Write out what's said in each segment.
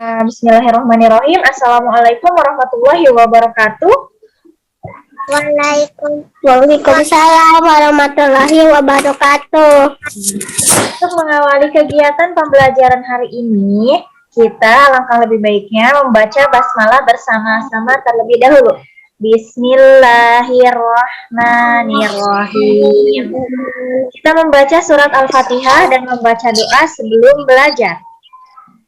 Bismillahirrahmanirrahim. Assalamualaikum warahmatullahi wabarakatuh. Waalaikumsalam warahmatullahi wabarakatuh. Untuk mengawali kegiatan pembelajaran hari ini, kita alangkah lebih baiknya membaca basmalah bersama-sama terlebih dahulu. Bismillahirrahmanirrahim. Kita membaca surat Al-Fatihah dan membaca doa sebelum belajar.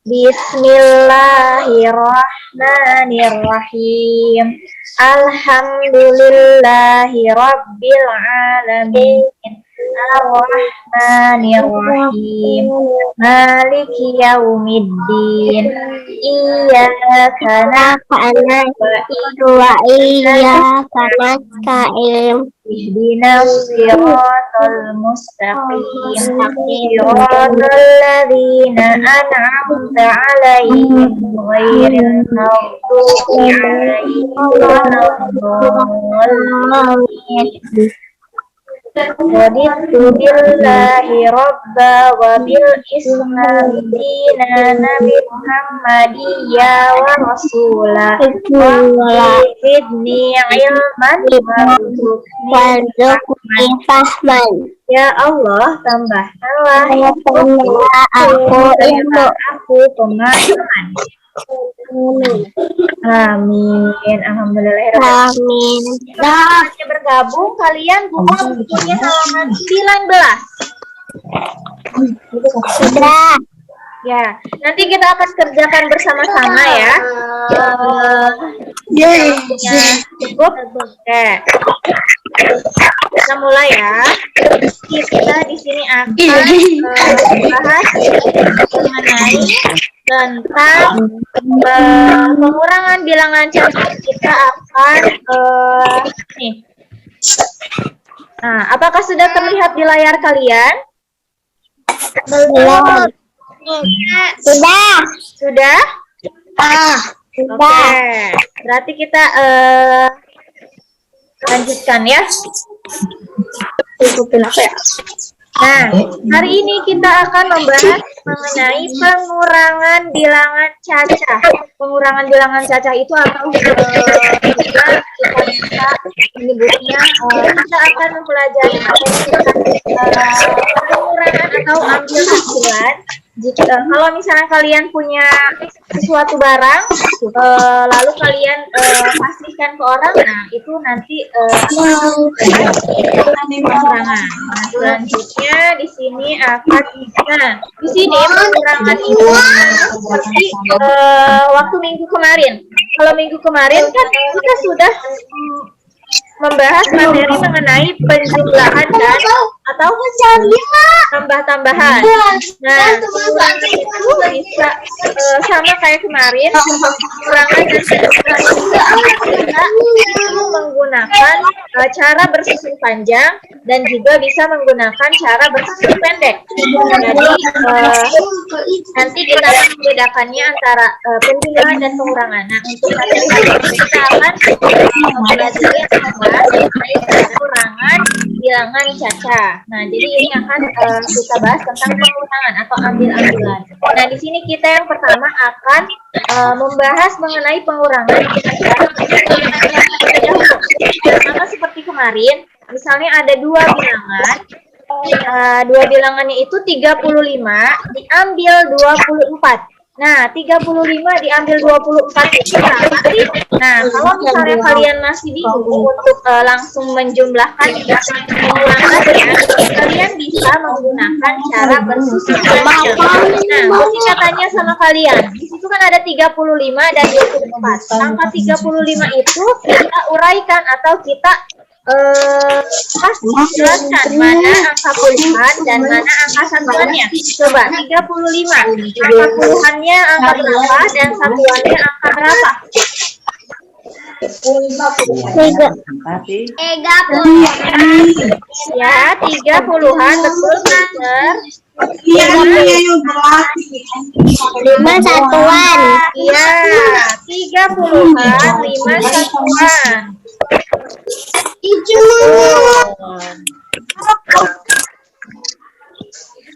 Bismillahirrahmanirrahim. Alhamdulillahi rabbil alamin. Ar-Rahmanir-Rahim. Maliki yaumiddin. Iyyaka na'budu wa iyyaka nasta'in. Ihdinas siratal mustaqim. Siratal ladzina an'amta 'alaihim ghairil maghdubi 'alaihim waladdallin. Raditu billahi rabba wa bil islami dina nabi Muhammadiyya wa rasulah wa zidni ilman warzuqni fahman. Ya Allah, tambahkanlah aku pemahaman. Amin. Alhamdulillah. Amin. Bergabung kalian bukunya halaman 19. Sudah. Ya, nanti kita akan kerjakan bersama-sama ya. Cukup. Oke. Kita mulai ya. Kita di sini akan membahas mengenai tentang pengurangan bilangan cacat. Kita akan nih. Nah, apakah sudah terlihat di layar kalian? Belum. Sudah. Sudah? Sudah. Oke. Berarti kita lanjutkan ya. Cukupin apa ya? Nah, hari ini kita akan membahas mengenai pengurangan bilangan cacah. Pengurangan bilangan cacah itu atau kita bisa menyebutnya kita akan mempelajari pengurangan atau ambil hasilan. Jika kalau misalnya kalian punya sesuatu barang, lalu kalian pastikan ke orang, nah itu nanti pengurangan. Nah, selanjutnya di sini akan di sini pengurangan itu seperti waktu minggu kemarin. Kalau minggu kemarin kan kita sudah membahas materi mengenai penjumlahan dan atau tambah-tambahan. Nah, pengurangan itu bisa sama kayak kemarin. Pengurangan dan penjumlahan kita menggunakan cara bersusun panjang dan juga bisa menggunakan cara bersusun pendek. Jadi nanti kita akan membedakannya antara penjumlahan dan pengurangan. Nah, untuk materi ini kita akan mempelajari pengurangan bilangan cacah. Nah, jadi ini akan kita bahas tentang pengurangan atau ambil-ambilan. Nah, di sini kita yang pertama akan membahas mengenai pengurangan. Sama seperti kemarin, misalnya ada dua bilangan. Dua bilangannya itu 35 diambil 24. Nah, 35 diambil 24 itu berapa sih? Nah, kalau misalnya kalian masih bingung untuk langsung menjumlahkan pengurangannya, kalian bisa menggunakan cara bersusun panjang. Nah, ketika tanya sama kalian, di situ kan ada 35 dan 24. Angka 35 itu kita uraikan atau kita pasti jelaskan mana angka puluhan dan mana angka satuannya. Coba 35 angka puluhannya angka berapa dan satuannya angka berapa? 30. Ya, 30-an betul, Mister. 5 satuan. Iya, 30-an 5 satuan.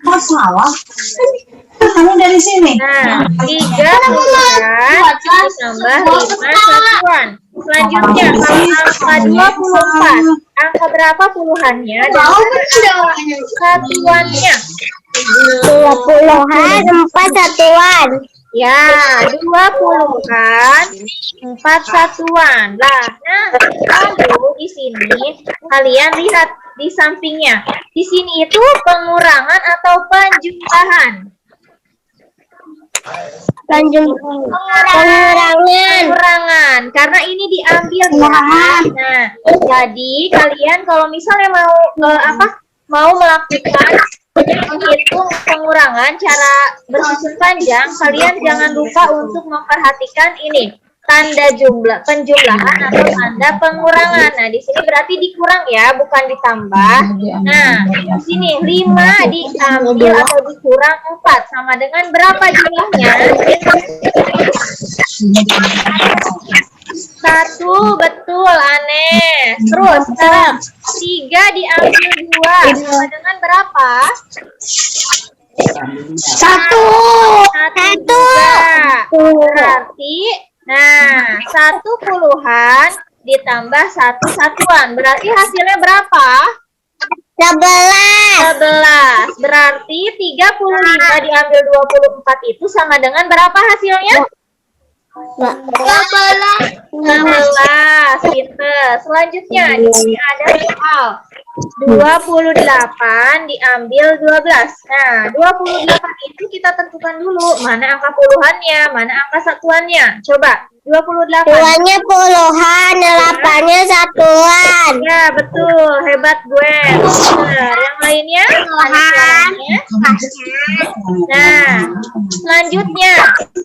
Masalah. kamu dari sini. Nah, 3 puluhan ditambah 5 satuan. Selanjutnya, kalau angka 24, angka berapa puluhannya dan satuannya? 20-an 4 satuan. Ya, 20-an 4 satuan. Nah, lalu di sini kalian lihat di sampingnya. Di sini itu pengurangan atau penjumlahan? Pengurangan. Karena ini diambil ya. Nah, jadi kalian kalau misalnya mau melakukan menghitung pengurangan cara bersusun panjang, kalian jangan lupa untuk memperhatikan ini tanda penjumlahan atau tanda pengurangan. Nah, di sini berarti dikurang ya, bukan ditambah. Nah, di sini 5 diambil atau dikurang 4 sama dengan berapa jumlahnya? 1, betul, Anes. Terus sekarang 3 diambil 2 sama dengan berapa? 1. Berarti, nah, 1 puluhan ditambah 1 satuan. Berarti hasilnya berapa? 11. Berarti 35 diambil 24 itu sama dengan berapa hasilnya? 16. Pinter. Selanjutnya di sini ada soal 28 diambil 12. Nah, 28 itu kita tentukan dulu mana angka puluhannya, mana angka satuannya. Coba 28. Puluhannya puluhan, 8-nya satuan. Ya, betul. Hebat gue. Bener. Yang lainnya? Nah, selanjutnya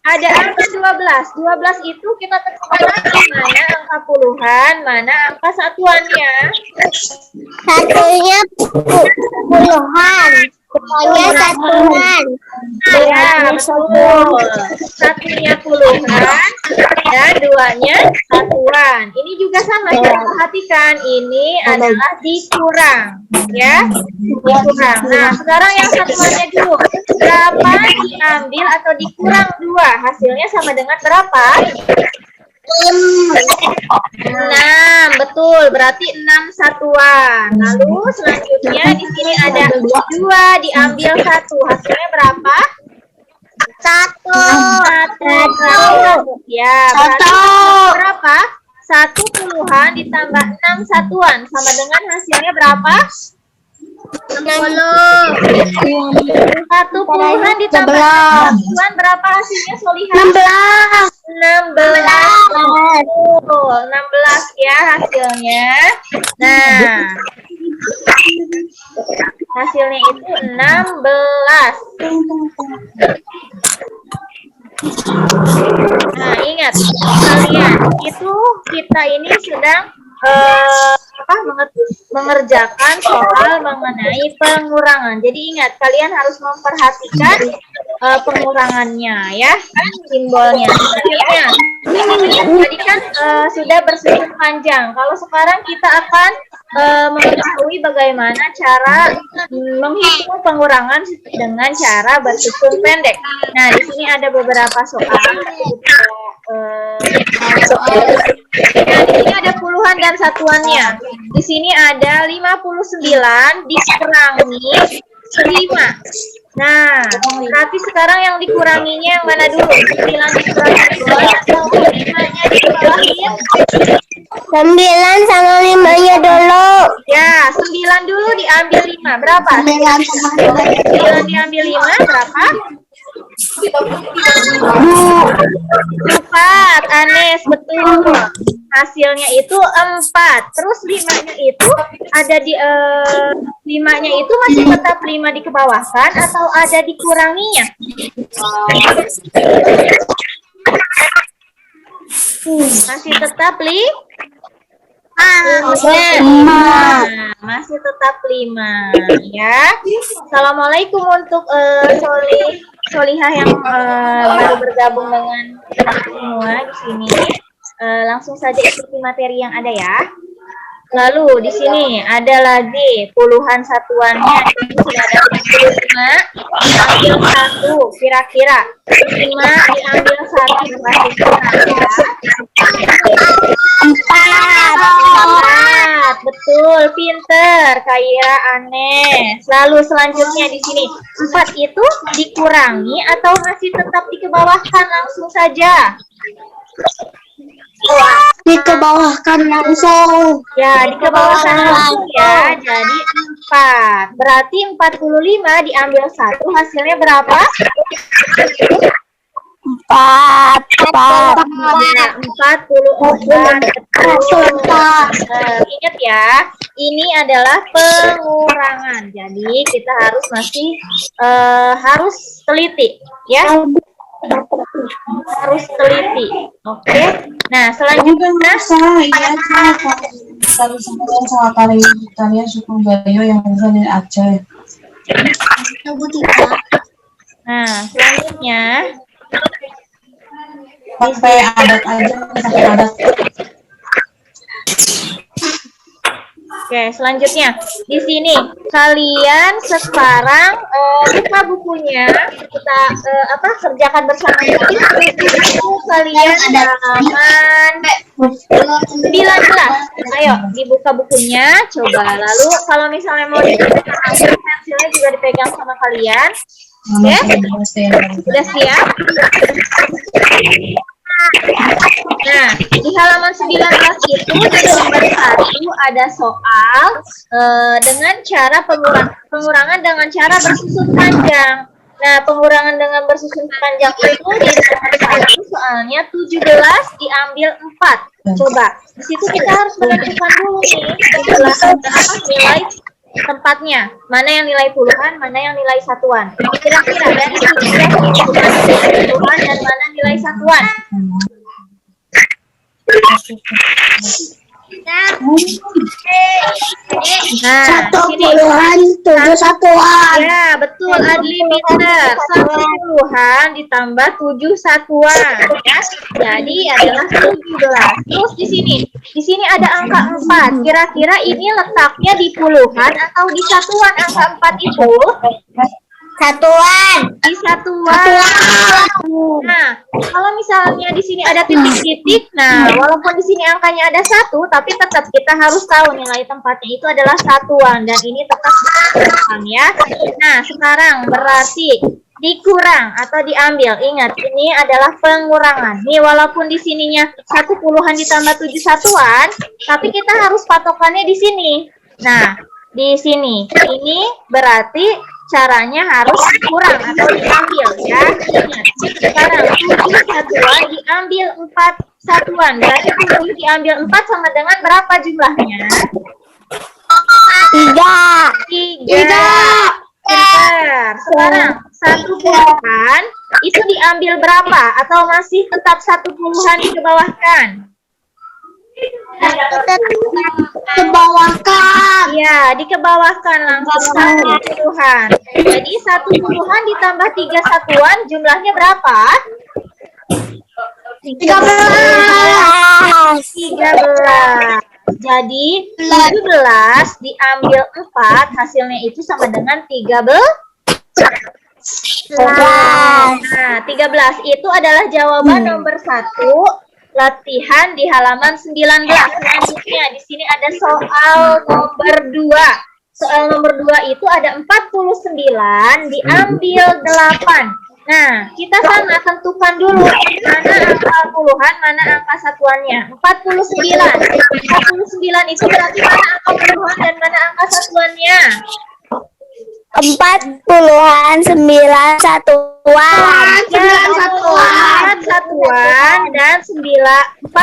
ada angka 12. 12 itu kita tentukan lagi mana angka puluhan, mana angka satuannya. Satunya puluhan, pokoknya satuan. Ya, betul. Satunya puluhan dan 2-nya satuan. Ini juga sama, kita perhatikan. Ini adalah dikurang. Ya, dikurang. Nah, sekarang yang satuannya dulu. Berapa diambil atau dikurang 2? Hasilnya sama dengan berapa? 6, betul. Berarti 6 satuan. Lalu selanjutnya di sini ada 2 diambil 1. Hasilnya berapa? 1. Ya, berarti berapa? 1 puluhan ditambah 6 satuan sama dengan hasilnya berapa? 60. 1 puluhan ditambah 6 satuan berapa hasilnya, Solihah? 16. 16 ya hasilnya. Nah, hasilnya itu 16. Nah, ingat kalian, itu kita ini sedang mengerjakan soal mengenai pengurangan. Jadi ingat, kalian harus memperhatikan pengurangannya ya, simbolnya. Tadi kan sudah bersusun panjang. Kalau sekarang kita akan mengetahui bagaimana cara menghitung pengurangan dengan cara bersusun pendek. Nah, di sini ada beberapa soal. Nah, di sini ada puluhan dan satuannya. Di sini ada 59 dikurangi 5. Nah, berarti sekarang yang dikuranginya yang mana dulu? 9 dikurangi 2 atau 5-nya dikurangi? 9 sama 5-nya dulu. Ya, 9 dulu diambil 5. Berapa? 9 diambil 5 berapa? 4, Anes, betul. Hasilnya itu 4. Terus 5-nya itu ada di 5-nya itu masih tetap 5 dikebawahkan atau ada dikuranginya? Masih tetap 5. Masih tetap 5 ya. Assalamualaikum untuk Solihah yang baru bergabung dengan kita semua di sini. Langsung saja ikuti materi yang ada ya. Lalu di sini ada lagi puluhan satuannya. Ini sudah ada 55, diambil 1, kira-kira 5 diambil 1, kasih Empat. betul, pinter, Kaira, aneh. Lalu selanjutnya di sini 4 itu dikurangi atau masih tetap dikebawahkan langsung saja? Dikebawahkan langsung. Ya, dikebawahkan langsung ya. Jadi 4. Berarti 45 diambil 1, hasilnya berapa? 4. 4. 44. Ingat ya, ini adalah pengurangan. Jadi kita harus harus teliti, ya. Harus teliti. Oke. Nah, selanjutnya Kami sebutkan soal kalian suku Gayo yang berasal dari Aceh. Nah, selanjutnya Pakai adat aja, pakai adat. Oke, selanjutnya di sini kalian sekarang buka bukunya, kita kerjakan bersama. Kalian halaman 19. Ayo dibuka bukunya, coba. Lalu kalau misalnya mau dipegang, pensilnya juga dipegang sama kalian. Oke, sudah siap? Nah, di halaman 19 itu di lembar 1 ada soal dengan cara pengurangan dengan cara bersusun panjang. Nah, pengurangan dengan bersusun panjang itu di lembar 1 soalnya 17 diambil 4. Coba, di situ kita harus menentukan dulu nih nilai tempatnya. Mana yang nilai puluhan, mana yang nilai satuan. Kira-kira dari 17 puluhan dan mana nilai satuan? Nah, Satu puluhan, 7 satuan. ya, betul, Adli pinter. 1 puluhan ditambah 7 satuan. Ya. Jadi adalah 17. Terus di sini ada angka 4. Kira-kira ini letaknya di puluhan atau di satuan angka 4 itu? Satuan. Di satuan. Nah, kalau misalnya di sini ada titik-titik, nah walaupun di sini angkanya ada 1, tapi tetap kita harus tahu nilai tempatnya itu adalah satuan dan ini tetap satuan ya. Nah, sekarang berarti dikurang atau diambil. Ingat, ini adalah pengurangan. Nih, walaupun di sininya 1 puluhan ditambah 7 satuan, tapi kita harus patokannya di sini. Nah, di sini ini berarti caranya harus kurang atau diambil ya. Ingat, sekarang 7 satuan diambil 4 satuan. Berarti 7 diambil 4 sama dengan berapa jumlahnya? 3. Bentar. Sekarang 1 puluhan itu diambil berapa? Atau masih tetap 1 puluhan dikebawahkan? Kebawahkan. Ya, dikebawahkan langsung 1 puluhan. Jadi 1 puluhan ditambah 3 satuan jumlahnya berapa? 13. 13. Jadi 17 diambil 4 hasilnya itu sama dengan 13. Nah, 13 itu adalah jawaban nomor 1 latihan di halaman 19. Selanjutnya di sini ada soal nomor 2. Soal nomor 2 itu ada 49 diambil 8. Nah, kita sama tentukan dulu mana angka puluhan, mana angka satuannya. 49 itu berarti mana angka puluhan dan mana angka satuannya? 4 puluhan, 9 satuan. 4 satuan dan 4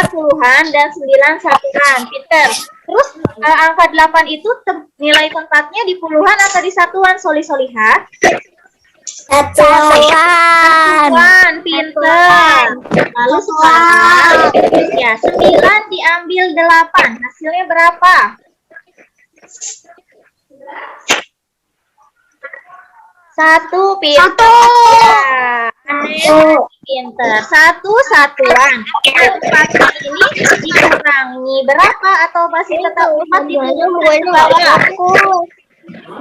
puluhan dan 9 satuan. Pinter. Terus angka 8 itu nilai tempatnya di puluhan atau di satuan, Solihah? Satuan, pinter. Lalu sekarang ya 9 diambil 8. Hasilnya berapa? 1, pinter. Ya. Pinter. Satu satuan. Empatnya ini dikurangi berapa atau masih tetap 4 diturunkan ke bawah?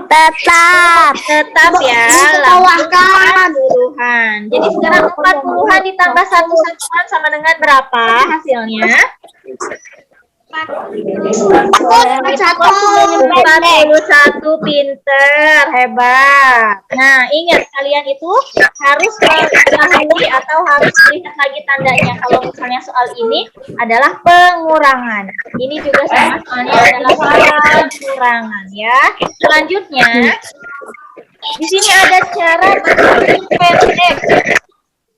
Tetap ya. Langsung 40-an. Jadi sekarang 40-an ditambah satu satuan sama dengan berapa hasilnya? 41. Pinter, hebat. Nah, ingat kalian itu harus mengetahui atau harus lihat lagi tandanya. Kalau misalnya soal ini adalah pengurangan. Ini juga sama soalnya adalah pengurangan ya. Selanjutnya, di sini ada cara bersusun pendek.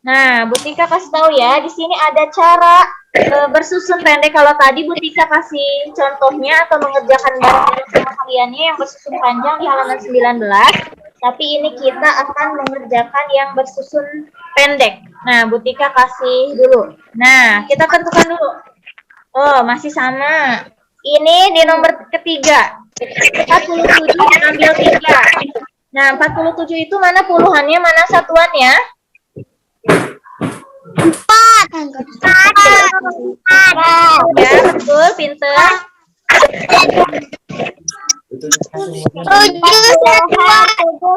Nah, Bu Tika kasih tahu ya, di sini ada cara bersusun pendek. Kalau tadi Bu Tika kasih contohnya atau mengerjakan bareng sama kaliannya yang bersusun panjang di halaman 19, tapi ini kita akan mengerjakan yang bersusun pendek. Nah, Bu Tika kasih dulu. Nah, kita tentukan dulu. Oh, masih sama. Ini di nomor ketiga. 47 diambil 3. Nah, 47 itu mana puluhannya, mana satuannya? 4. Ya, betul, pinter. 7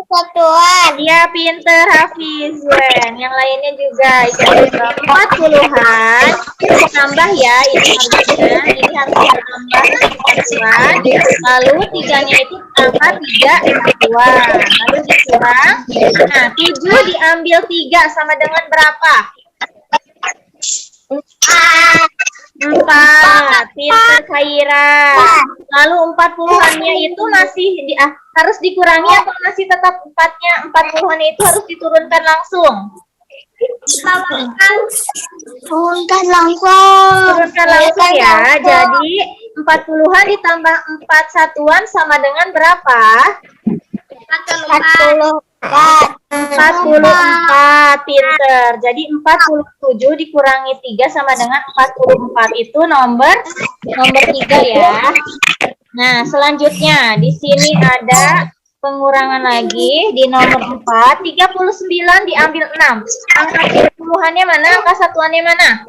satuan. Ya, pinter, Hafizwen. Yang lainnya juga. 40-an. Tambah ya, ini harusnya. Ini harusnya tambah satuan. Lalu 3-nya itu tambah 3 satuan. Lalu dikurang. Nah, 7 diambil 3 sama dengan berapa? 4. Pinter Khaira. Lalu 40-annya itu masih harus dikurangi atau masih tetap 40-annya itu harus diturunkan langsung? Turunkan langsung. Turunkan langsung ya. Jadi 40-an ditambah 4 satuan sama dengan berapa? 44. Pinter. Jadi 47 dikurangi 3 sama dengan 44. Itu nomor 3 ya. Nah, selanjutnya di sini ada pengurangan lagi di nomor 4. 39 diambil 6. Angka puluhannya mana? Angka satuannya mana?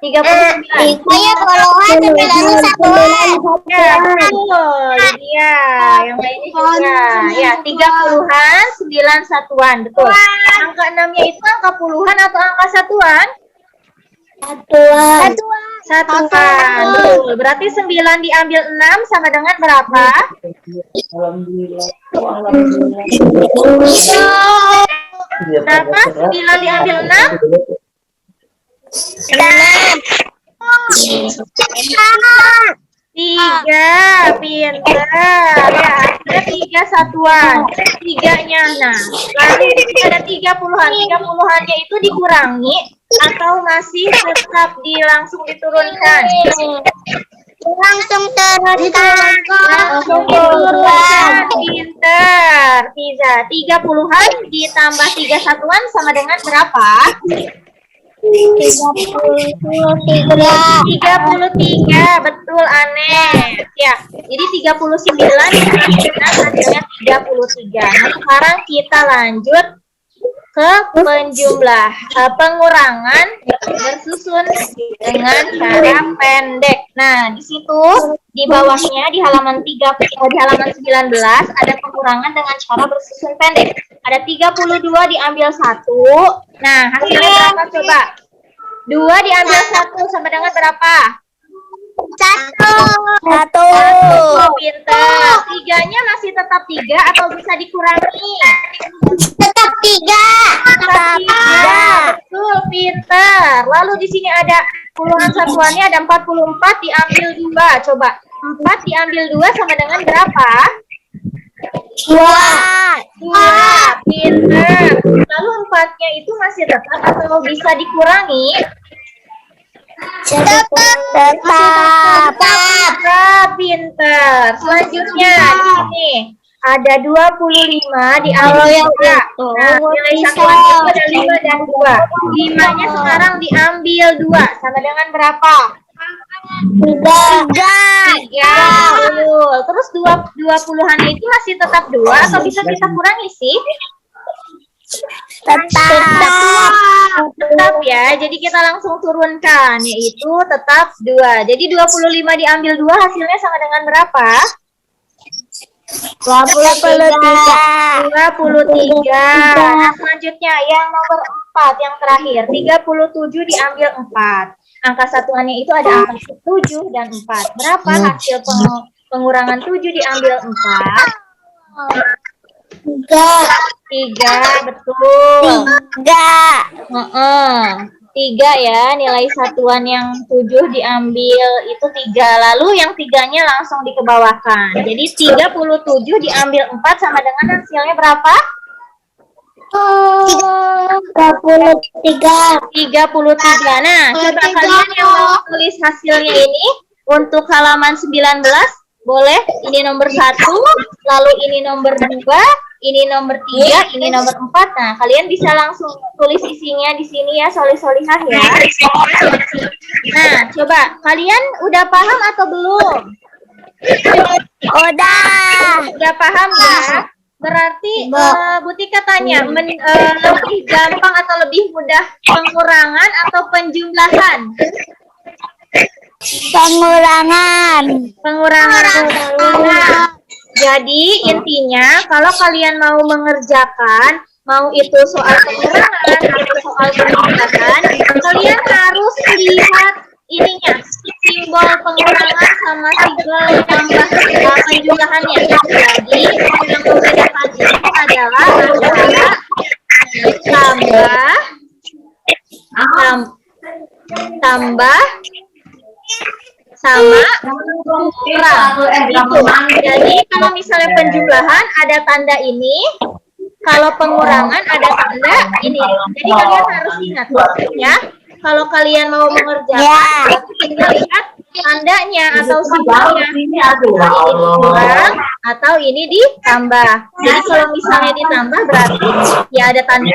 39. Saya puluhan 9 satuan. Ya, betul. Iya, yang lainnya juga. Ya, 30-an 9 satuan, betul. Angka 6-nya itu angka puluhan atau angka satuan? Satuan. Betul. Berarti 9 diambil 6 sama dengan berapa? Berapa? 9 diambil 6? 3, pinter. Ya, ada 3 satuan. 3-nya. Nah, lalu ada 30-an. 30-annya itu dikurangi atau masih tetap langsung diturunkan? Langsung turunkan. Langsung diturunkan. Pinter. Bisa. 30-an ditambah 3 satuan sama dengan berapa? 33, betul, Aneh. Ya, jadi 39 ditambah dengan 33. Nah, sekarang kita lanjut ke pengurangan bersusun dengan cara pendek. Nah, di situ di bawahnya di halaman 19 ada pengurangan dengan cara bersusun pendek. Ada 32 diambil 1. Nah, hasilnya berapa coba? 2 diambil 1 sama dengan berapa? 1. Pinter. 3-nya masih tetap 3 atau bisa dikurangi? Tetap 3. Tetap 3. Betul, pinter. Lalu di sini ada puluhan satuannya, ada 44 diambil 2. Coba. 4 diambil 2 sama dengan berapa? 2. Pinter. Lalu 4-nya itu masih tetap atau bisa dikurangi? Tetap. Pinter. Selanjutnya di sini ada 25 diambil 3. Nah, nilai satuannya itu ada 5 dan 2. 5-nya sekarang diambil 2 sama dengan berapa? 3. Betul. Terus 20-an itu masih tetap 2 atau bisa kita kurangi sih? Tetap ya. Jadi kita langsung turunkan, yaitu tetap 2. Jadi 25 diambil 2 hasilnya sama dengan berapa? 23. Nah, selanjutnya yang nomor 4 yang terakhir, 37 diambil 4. Angka satuannya itu ada angka 7 dan 4. Berapa hasil pengurangan 7 diambil 4? 3, betul. 3 ya, nilai satuan yang 7 diambil itu 3. Lalu yang 3-nya langsung dikebawahkan. Jadi 37 diambil 4 sama dengan hasilnya berapa? 33. Nah, coba kalian yang mau tulis hasilnya ini untuk halaman 19, boleh. Ini nomor 1, lalu ini nomor 2, ini nomor 3, ini nomor 4. Nah, kalian bisa langsung tulis isinya di sini ya, solih-solihah ya. Nah, coba kalian udah paham atau belum? Udah paham ya? Berarti Butika tanya, lebih gampang atau lebih mudah pengurangan atau penjumlahan? Pengurangan. Jadi intinya kalau kalian mau mengerjakan, mau itu soal pengurangan atau soal penjumlahan, kalian harus lihat ininya, simbol pengurangan sama simbol penjumlahannya. Jadi yang membedakan itu adalah antara tambah sama kurang gitu. Jadi kalau misalnya penjumlahan ada tanda ini, kalau pengurangan ada tanda ini. Jadi kalian harus ingat ya, kalau kalian mau mengerjakan tinggal lihat tandanya atau simbolnya, ini dikurang atau ini ditambah. Jadi kalau misalnya ditambah berarti ya ada tanda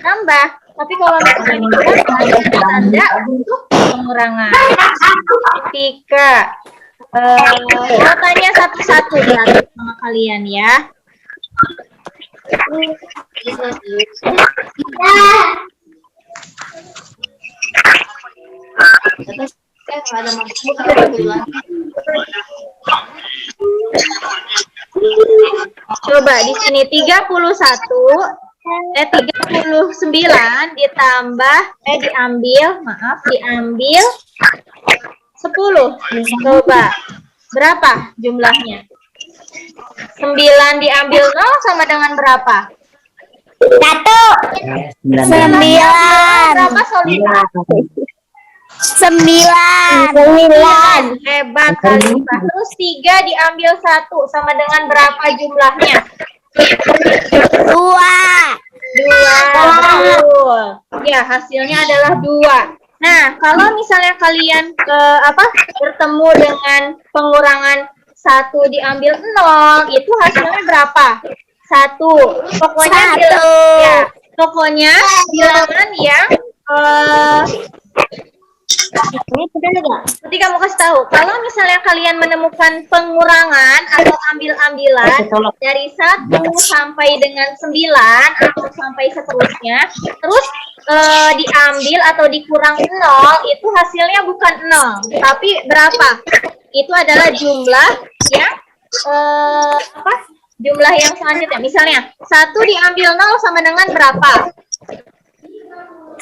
tambah. Tapi kalau misalnya dikurang ada tanda untuk pengurangan. Ketika mau tanya satu-satu berarti sama kalian ya. Coba di sini 39 diambil 10. Coba berapa jumlahnya? 9 diambil 0 sama dengan berapa? 9. Berapa Solita? 9. Hebat Khalifah. Terus 3 diambil 1 sama dengan berapa jumlahnya? 2. 2. Betul. Ya, hasilnya adalah 2. Nah, kalau misalnya kalian bertemu dengan pengurangan 1 diambil 0, itu hasilnya berapa? 1. Pokoknya bilangan yang Nanti kamu kasih tahu, kalau misalnya kalian menemukan pengurangan atau ambil-ambilan dari 1 sampai dengan 9 atau sampai seterusnya, terus diambil atau dikurang 0, itu hasilnya bukan 0, tapi berapa? Itu adalah jumlah yang jumlah yang selanjutnya. Misalnya 1 diambil 0 sama dengan berapa?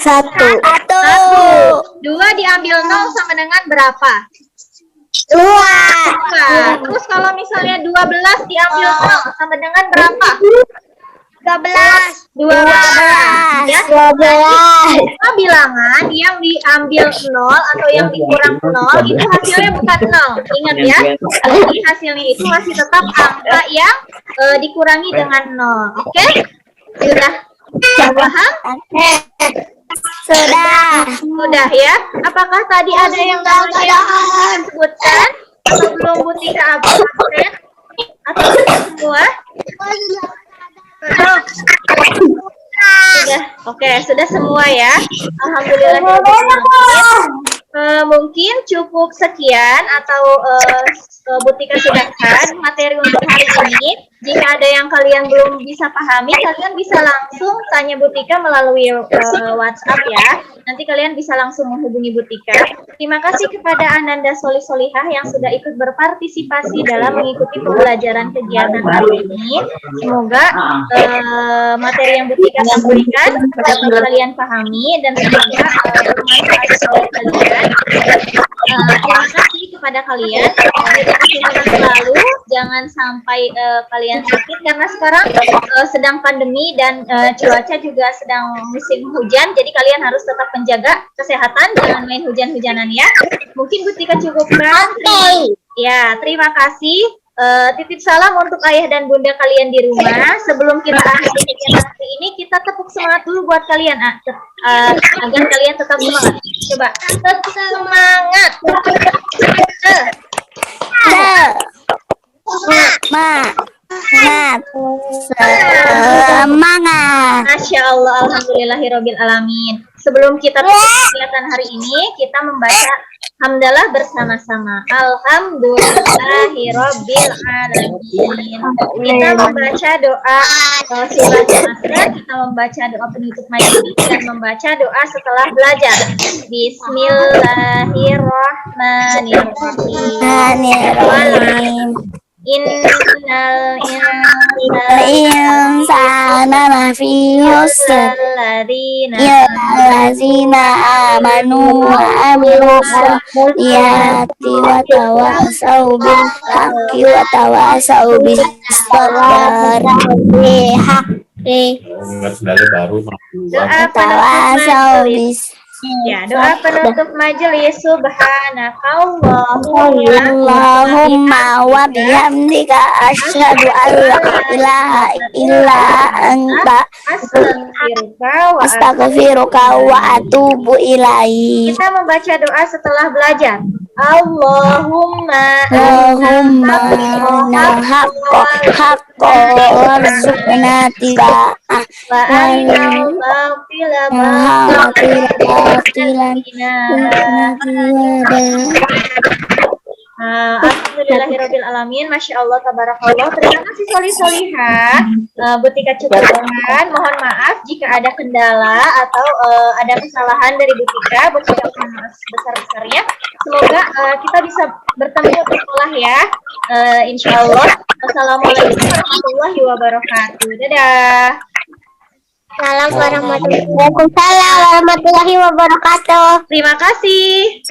1. 2 diambil 0 sama dengan berapa? 2. Terus kalau misalnya 12 diambil 0 sama dengan berapa? 12. Ya. 12. Nah, bilangan yang diambil 0 atau yang dikurang 0 itu hasilnya bukan 0. Ingat ya. Jadi hasilnya itu masih tetap angka yang dikurangi dengan 0. Oke? Sudah paham? Sudah ya. Apakah tadi ada yang sebutkan atau belum Butika absen? Atau semua? Sudah. Oke, sudah semua ya. Alhamdulillah. Mungkin cukup sekian atau Butika sudahkan materi untuk hari ini. Jika ada yang kalian belum bisa pahami, kalian bisa langsung tanya Bu Tika melalui WhatsApp ya. Nanti kalian bisa langsung menghubungi Bu Tika. Terima kasih kepada Ananda Solihah yang sudah ikut berpartisipasi dalam mengikuti pembelajaran kegiatan hari ini. Semoga materi yang Bu Tika sampaikan dapat kalian pahami dan semoga bermanfaat bagi kalian. Terima kasih kepada kalian. Kesehatan selalu, jangan sampai kalian sakit karena sekarang sedang pandemi dan cuaca juga sedang musim hujan, jadi kalian harus tetap menjaga kesehatan, jangan main hujan-hujanan ya. Mungkin Bu Tika cukupkan. Ya, terima kasih. Titip salam untuk ayah dan bunda kalian di rumah. Sebelum kita akhiri kegiatan hari ini, kita tepuk semangat dulu buat kalian agar kalian tetap semangat. Coba, tetap semangat. Semangat. Masya Allah, alhamdulillahirobbil alamin. Sebelum kita tutup kegiatan hari ini, kita membaca hamdalah bersama-sama. Alhamdulillahirobbil alamin. Kita membaca doa surat Al-Asr, kita membaca doa penutup majelis dan membaca doa setelah belajar. Bismillahirrahmanirrahim. Innal insana lafi khusr alladzina amanu wa amilu sholihati wa tawasau bil haqqi wa tawasau bis sabr. Doa Tawasau bis Ya, doa penutup majelis. Subhanakallahumma wa bihamdika asyhadu an la ilaha illa anta astaghfiruka wa atubu ilaik. Kita membaca doa setelah belajar. Allahumma haqqo warzuqna tiba'ah Wa annal batila Alhamdulillahirabbil alamin. Masya Allah, tabarakallah. Terima kasih solihah. Bu Tika cukupkan. Mohon maaf jika ada kendala atau ada kesalahan dari Bu Tika. Bu Tika mohon maaf sebesar-besarnya. Semoga kita bisa bertemu di sekolah ya. Insya Allah. Wassalamualaikum warahmatullahi wabarakatuh. Dadah. Waalaikumsalam warahmatullahi wabarakatuh. Terima kasih.